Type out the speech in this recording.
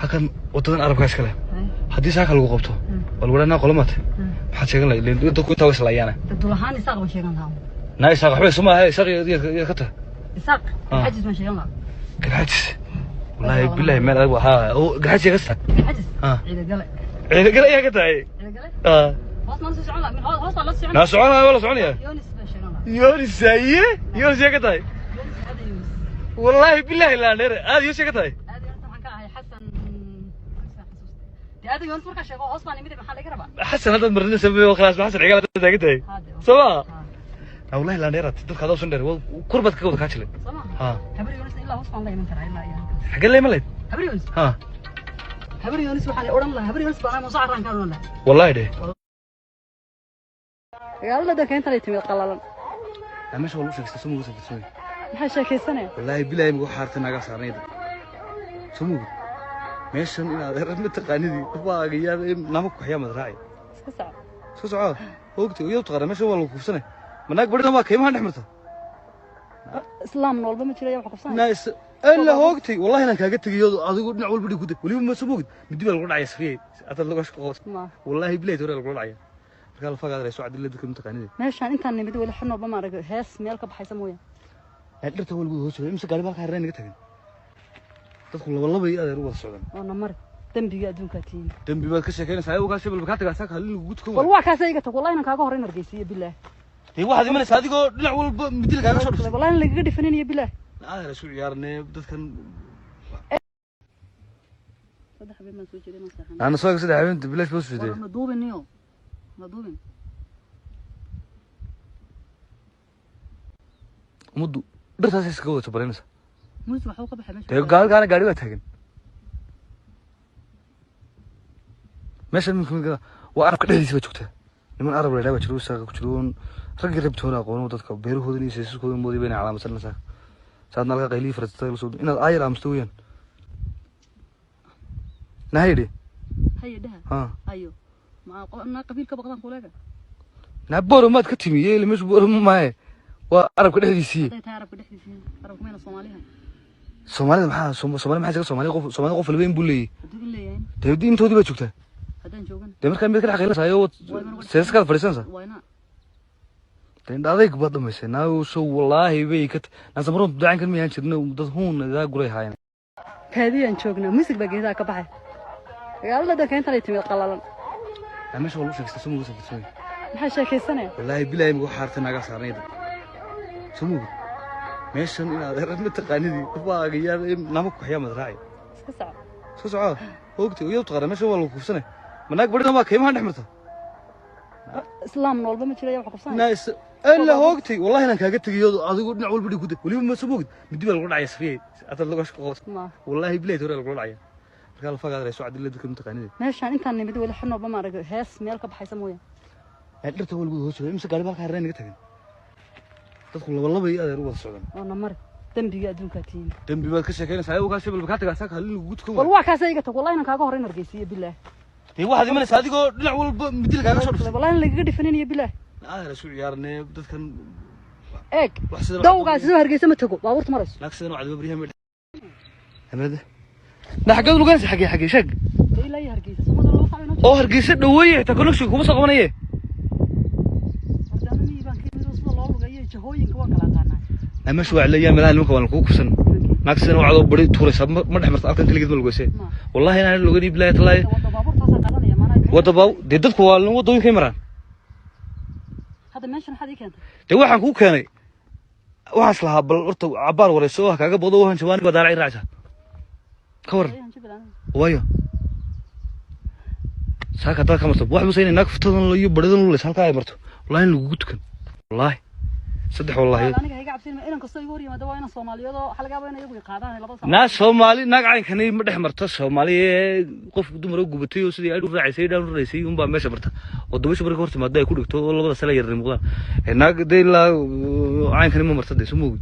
halkan wadadan arabkaas kale hadii saaka lagu qabto wal walaana qolamaad waxa sheegan la ilaa dadku inta way islaayaan dadulahaan isaaq ma sheegan lahaa na isaaq waxba suma hay isaaq iyo kata isaaq xajis ma sheegan lahaa xajis wallahi billahi ma laga waxa oo xajis ka sax xajis ciida gale ya ka tahay hoos ma socon la min hoos la socon na socon wala soconaya yoonis ma sheegan lahaa yoonis saye yoonis ya ka tahay wallahi billahi la neer aad yoonis ya ka tahay هذا يوم فرق شيء أصلا يمدي محل يقربه حسن هذا مرنا سبب وخلاص ما حسن عقال تاجته سوا والله لا نيرت تدخل هذا وسندر وقربتك كود كاتشلي ها هبر يونس إلا وصفا الله يمن ترى إلا يعني حق اللي مليت هبر يونس ها هبر يونس وحالي أورم الله هبر يونس بقى مصعر عن كانوا لا والله ده يلا ده كان ترى يتمي قللا أما شو والله شكست سمو وصل تسوي ما شاكي سنة والله بلا يمكو حارتنا قاس عريض سمو meeshan inaad rabto taqaanidi waagiyaa nama ku xiyaamad raacay iska socod hoogtay iyo taqaan meesha waa lagu kufsanay manaag badana ma kaymaha dhaxmarta islaam walba ma jiray wax kufsanay naas alla hoogtay wallahi inaan kaaga tagiyo adigu dhinac walba dhig guday waliba ma samoogid mid baa lagu dhacay safiyay aad lagu shaqo wallahi bilaay hore lagu dhacay marka la fagaad reeso cadilada dadka taqaanidi meeshan intaan nimid wali xano ba ma arag hees meel ka baxaysa mooyaan dhirta walba hoos imsa gaari marka hareen naga tagin dadku laba iyo adeer uga socdaan oo namar dambiga adduunka tiin dambi baad ka sheekeynaysaa ayaga shibal ka tagaa saaka halin lagu gudko wal waa kaas iga tag wallahi inaan kaaga horeyn argeysiyo billaah ee waxaad imanaysaa adigoo dhinac walba midil kaaga soo dhigay wallahi laga dhifanayay billaah adeer isku ciyaarnay dadkan saddex habeen ma soo jeedin masaxan ana soo saddex habeen billaah soo jeeday ma duubiniyo ma duubin muddo dhirtaas iska wada baranaysa muus waxuu ka baxay meesha gaari waa taagan meesha minka waa arabka dhexdiisa joogta niman arab la dhawa jiro saaqa ku jiroon rag rabtoona aqoon dadka beerahooda iyo seesaskooda moodi bayna calaamasan saaq saad nalka qayli farta la soo inaad ayar amsto weeyaan nahayde ha ayo ma qona qabiil ka baqdan kuleega na boro maad ka timiyay ilmo boro ma waa arabka dhexdiisa arabka dhexdiisa arabka meena Soomaaliha Soomaalida maxaa Soomaali qof walba in buu leeyahay dawladda intoodii baa joogtaa hadaan joogan markaa mid ka xaqeynaysayo seeska fariisanaysa wayna adayg baad dhameysay naaw soo wallahi bay ka nasamro ducaan kan miyaan jirno dad huun ida guray haayeen kaadiyaan joognaa music baa geedaha ka baxay magaalada keenta ay timid qalalan ama soo lagu sheegay sumuu soo tagtay maxaa sheekaysanay wallahi billahi ma xaartana ga saarneed sumuu meeshan inaad rabto taqaanidi waagiyaa nama ku xiyaamad raacay iska socod hoogtay iyo taqaan meesha waa lagu kufsanay manaag badana ma kaymaha dhaxmarta islaam walba ma jiray wax kufsanay naas alla hoogtay wallahi inaan kaaga tagiyo adigu dhinac walba dhig guday waliba ma samoogid mid baa lagu dhacay safiyay aad lagu shaqo wallahi billahi hore lagu dhacay marka la fagaad reeso cadilada dadka taqaanidi meeshan intaan nimid wali xano ba ma arag hees meel ka baxaysa mooyaan dhirta walba hoos imsa gaari marka hareen naga tagin dadku laba iyo adeer uga socdaan oo namar dambiga adduunka tiin dambi baad ka sheekeynaysaa ayaga shibal ka tagaa saaka halin lagu gudko wal waa kaas iga tag wallahi inaan kaaga horeyn argeysiyo billaah ee waxaad imanaysaa adigoo dhinac walba midil kaaga soo dhigay wallahi laga dhifanayay billaah adeer isku ciyaarnay dadkan eeg dawgaas soo hargeysa ma tago baabuurta marayso laakiin oo cadba bariyaha amrada dhaxgad luganaysa xagee shag ilaa ay hargeysa samada loo sameeyay oo hargeysa dhaweeyay ta connection kuma soo qabanayay أما شو على أيام الآن ممكن أنا كوكسن ناقصنا وعلى بريد تورس ما نحمر أكن كل جد ملقوسة والله أنا لو قريب لا يطلع وضباو ديدك والله وضوين كاميرا هذا ماشي حد كان ده واحد كوك كان واحد لها بالأرض عبار ورسوها كعجب وضوها نشوان بدار عين رأسها كور وياه ساك هذا كم صب واحد مسين هناك فترة اللي يبردون ولا سالك هاي مرته والله إنه جود كان والله صدق والله أنا هيك عبسين إنك كستيوري ما دواينا الصومالية ده حلقة بينا يبغى قاعدين لبض ناس صومالي ناقعين كني مدح مرته صومالي قف دمر وجبتي وسدي أدور رئيسي دار رئيسي يوم بامشي مرته ودمشي بركورت ما ده يكون دكتور والله بدر سلا يرني مقدار هناك ده لا عين كني ما مرته ده سموه